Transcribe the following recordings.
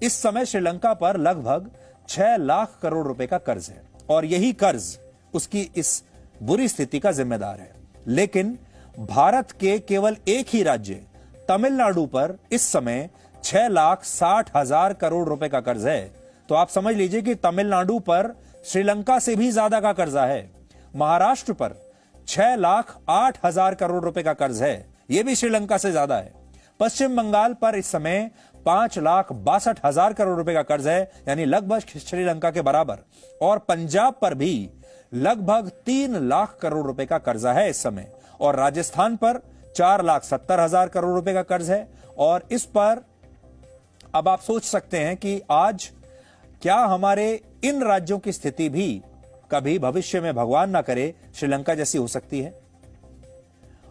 इस समय श्रीलंका पर लगभग 6 लाख करोड़ रुपए का कर्ज है और यही कर्ज उसकी इस बुरी स्थिति का जिम्मेदार है। लेकिन भारत के केवल एक ही राज्य तमिलनाडु पर इस समय 6,60,000 करोड़ रुपए का कर्ज है। तो आप समझ लीजिए कि तमिलनाडु पर श्रीलंका से भी ज्यादा का कर्जा है। महाराष्ट्र पर 6,08,000 करोड़ रुपए का कर्ज है, यह भी श्रीलंका से ज्यादा है। पश्चिम बंगाल पर इस समय 5,62,000 करोड़ रुपए का कर्ज है, यानी लगभग श्रीलंका के बराबर। और पंजाब पर भी लगभग 3 लाख करोड़ रुपए का कर्जा है इस समय। और राजस्थान पर 4,70,000 करोड़ रुपए का कर्ज है। और इस पर अब आप सोच सकते हैं कि आज क्या हमारे इन राज्यों की स्थिति भी कभी भविष्य में, भगवान ना करे, श्रीलंका जैसी हो सकती है।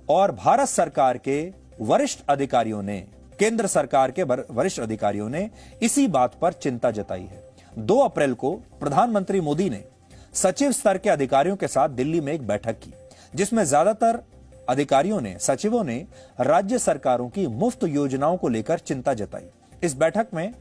और भारत सरकार के वरिष्ठ अधिकारियों ने, केंद्र सरकार के वरिष्ठ अधिकारियों ने इसी बात पर चिंता जताई है। 2 अप्रैल को प्रधानमंत्री मोदी ने सचिव स्तर के अधिकारियों के साथ दिल्ली में एक बैठक की, जिसमें ज्यादातर अधिकारियों ने, सचिवों ने राज्य सरकारों की मुफ्त योजनाओं को लेकर चिंता जताई। इस बैठक में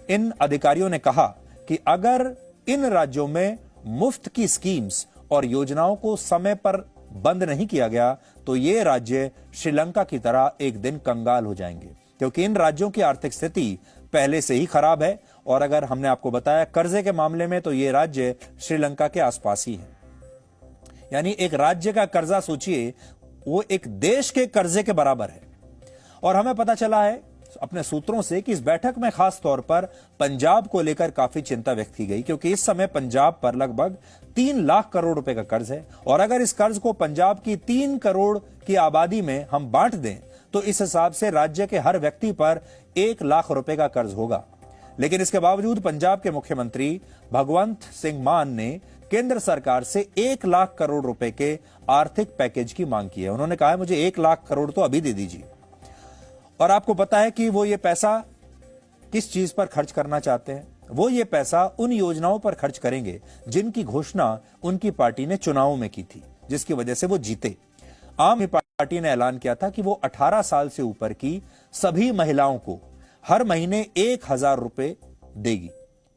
इन अधिकारियों ने कहा कि अगर इन राज्यों में मुफ्त की स्कीम्स और योजनाओं को समय पर बंद नहीं किया गया तो ये राज्य श्रीलंका की तरह एक दिन कंगाल हो जाएंगे, क्योंकि इन राज्यों की आर्थिक स्थिति पहले से ही खराब है। और अगर हमने आपको बताया कर्जे के मामले में, तो ये राज्य श्रीलंका के आसपास ही है। यानी एक राज्य का कर्जा सोचिए, वो एक देश के कर्जे के बराबर है। और हमें पता चला है अपने सूत्रों से कि इस बैठक में खास तौर पर पंजाब को लेकर काफी चिंता व्यक्त की गई, क्योंकि इस समय पंजाब पर लगभग 3 लाख करोड़ रुपए का कर्ज है। और अगर इस कर्ज को पंजाब की 3 करोड़ की आबादी में हम बांट दें तो इस हिसाब से राज्य के हर व्यक्ति पर 1 लाख रुपए का कर्ज होगा। लेकिन इसके बावजूद पंजाब के मुख्यमंत्री भगवंत सिंह मान ने केंद्र सरकार से 1 लाख करोड़ रुपए के आर्थिक पैकेज की मांग की है। उन्होंने कहा है मुझे 1 लाख करोड़ तो अभी दे दीजिए। और आपको पता है कि वो ये पैसा किस चीज पर खर्च करना चाहते हैं? वो ये पैसा उन योजनाओं पर खर्च करेंगे जिनकी घोषणा उनकी पार्टी ने चुनावों में की थी, जिसकी वजह से वो जीते। आम आदमी पार्टी ने ऐलान किया था कि वो 18 साल से ऊपर की सभी महिलाओं को हर महीने 1,000 रुपए देगी।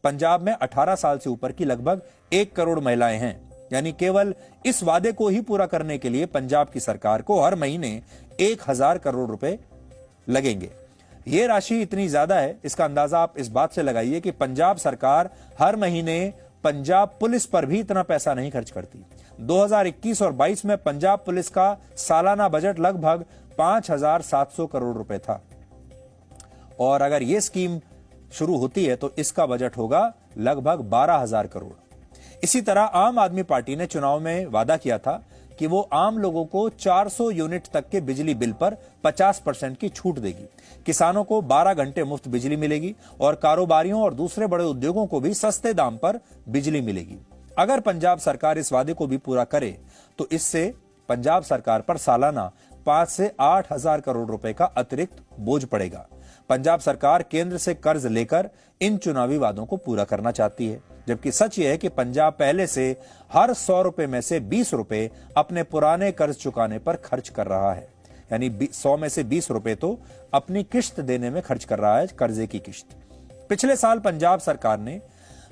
पंजाब में 18 साल से ऊपर की लगभग 1 करोड़ महिलाएं हैं, यानी केवल इस वादे को ही पूरा करने के लिए पंजाब की सरकार को हर महीने 1,000 करोड़ रुपए लगेंगे। यह राशि इतनी ज्यादा है, इसका अंदाजा आप इस बात से लगाइए कि पंजाब सरकार हर महीने पंजाब पुलिस पर भी इतना पैसा नहीं खर्च करती। 2021 और 22 में पंजाब पुलिस का सालाना बजट लगभग 5,700 करोड़ रुपए था। और अगर यह स्कीम शुरू होती है तो इसका बजट होगा लगभग 12,000 करोड़। इसी तरह आम आदमी पार्टी ने चुनाव में वादा किया था कि वो आम लोगों को 400 यूनिट तक के बिजली बिल पर 50% की छूट देगी। किसानों को 12 घंटे मुफ्त बिजली मिलेगी और कारोबारियों और दूसरे बड़े उद्योगों को भी सस्ते दाम पर बिजली मिलेगी। अगर पंजाब सरकार इस वादे को भी पूरा करे तो इससे पंजाब सरकार पर सालाना 5 से 8,000 करोड़ रुपए का अतिरिक्त बोझ पड़ेगा। पंजाब सरकार केंद्र से कर्ज लेकर इन चुनावी वादों को पूरा करना चाहती है, जबकि सच यह है कि पंजाब पहले से हर 100 रुपए में से 20 रुपए अपने पुराने कर्ज चुकाने पर खर्च कर रहा है। यानी 100 में से 20 रुपए तो अपनी किश्त देने में खर्च कर रहा है, कर्जे की किश्त। पिछले साल पंजाब सरकार ने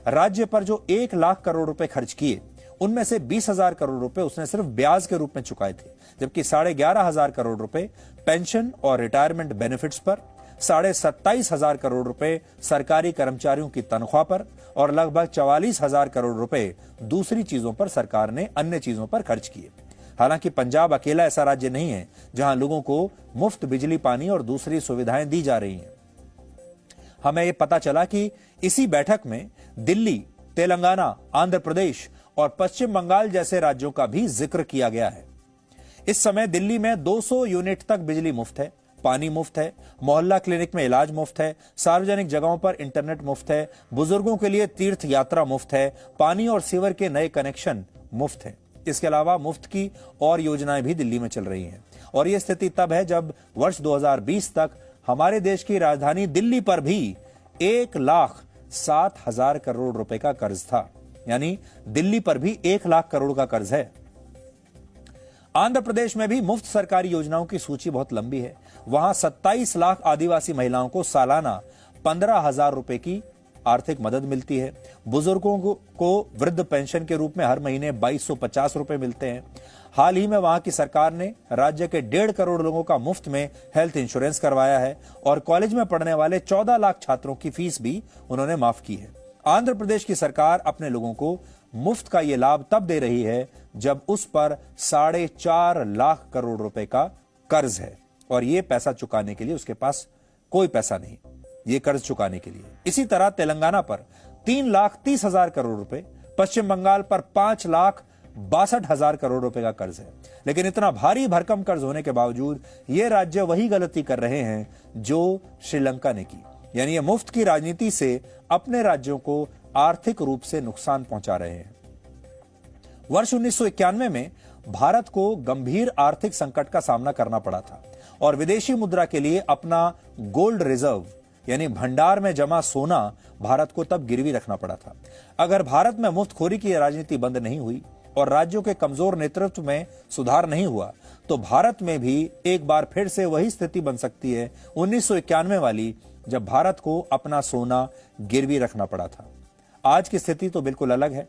राज्य पर जो 1 लाख करोड़ रुपए खर्च किए, उनमें से 20,000 करोड़ रुपए उसने सिर्फ ब्याज के रूप में चुकाए थे, जबकि 11,500 करोड़ रुपए पेंशन और रिटायरमेंट बेनिफिट्स पर, 27,500 करोड़ रुपए सरकारी कर्मचारियों की तनख्वाह पर और लगभग 44,000 करोड़ रुपए दूसरी चीजों पर सरकार ने अन्य चीजों पर खर्च किए। हालांकि पंजाब अकेला ऐसा राज्य नहीं है जहां लोगों को मुफ्त बिजली, पानी और दूसरी सुविधाएं दी जा रही हैं। हमें यह पता चला कि इसी बैठक में दिल्ली, तेलंगाना, आंध्र प्रदेश और पश्चिम बंगाल जैसे राज्यों का भी जिक्र किया गया है। इस समय दिल्ली में 200 यूनिट तक बिजली मुफ्त है, पानी मुफ्त है, मोहल्ला क्लिनिक में इलाज मुफ्त है, सार्वजनिक जगहों पर इंटरनेट मुफ्त है, बुजुर्गों के लिए तीर्थ यात्रा मुफ्त है, पानी और सीवर के नए कनेक्शन मुफ्त है। इसके अलावा मुफ्त की और योजनाएं भी दिल्ली में चल रही हैं। और यह स्थिति तब है जब वर्ष 2020 तक हमारे देश की राजधानी दिल्ली पर भी 1,07,000 करोड़ रुपए का कर्ज था। यानी दिल्ली पर भी 1 लाख करोड़ का कर्ज है। आंध्र प्रदेश में भी मुफ्त सरकारी योजनाओं की सूची बहुत लंबी है। वहां 27 लाख आदिवासी महिलाओं को सालाना 15,000 रुपए की आर्थिक मदद मिलती है। बुजुर्गों को वृद्ध पेंशन के रूप में हर महीने 2250 रुपए मिलते हैं। हाल ही में वहां की सरकार ने राज्य के 1.5 करोड़ लोगों का मुफ्त में हेल्थ इंश्योरेंस करवाया है और कॉलेज में पढ़ने वाले 14 लाख छात्रों की फीस भी उन्होंने माफ की है। आंध्र प्रदेश की सरकार अपने लोगों को मुफ्त का यह लाभ तब दे रही है जब उस पर 4.5 लाख करोड़ रुपए का कर्ज है और यह पैसा चुकाने के लिए उसके पास कोई पैसा नहीं, ये कर्ज चुकाने के लिए। इसी तरह तेलंगाना पर 3,30,000 करोड़ रुपए, पश्चिम बंगाल पर 5,62,000 करोड़ रुपए का कर्ज है। लेकिन इतना भारी भरकम कर्ज होने के बावजूद ये राज्य वही गलती कर रहे हैं जो श्रीलंका ने की, यानी ये मुफ्त की राजनीति से अपने राज्यों को आर्थिक रूप से नुकसान पहुंचा रहे हैं। वर्ष 1991 में भारत को गंभीर आर्थिक संकट का सामना करना पड़ा था और विदेशी मुद्रा के लिए अपना गोल्ड रिजर्व यानी भंडार में जमा सोना भारत को तब गिरवी रखना पड़ा था। अगर भारत में मुफ्तखोरी की राजनीति बंद नहीं हुई और राज्यों के कमजोर नेतृत्व में सुधार नहीं हुआ तो भारत में भी एक बार फिर से वही स्थिति बन सकती है 1991 वाली, जब भारत को अपना सोना गिरवी रखना पड़ा था। आज की स्थिति तो बिल्कुल अलग है।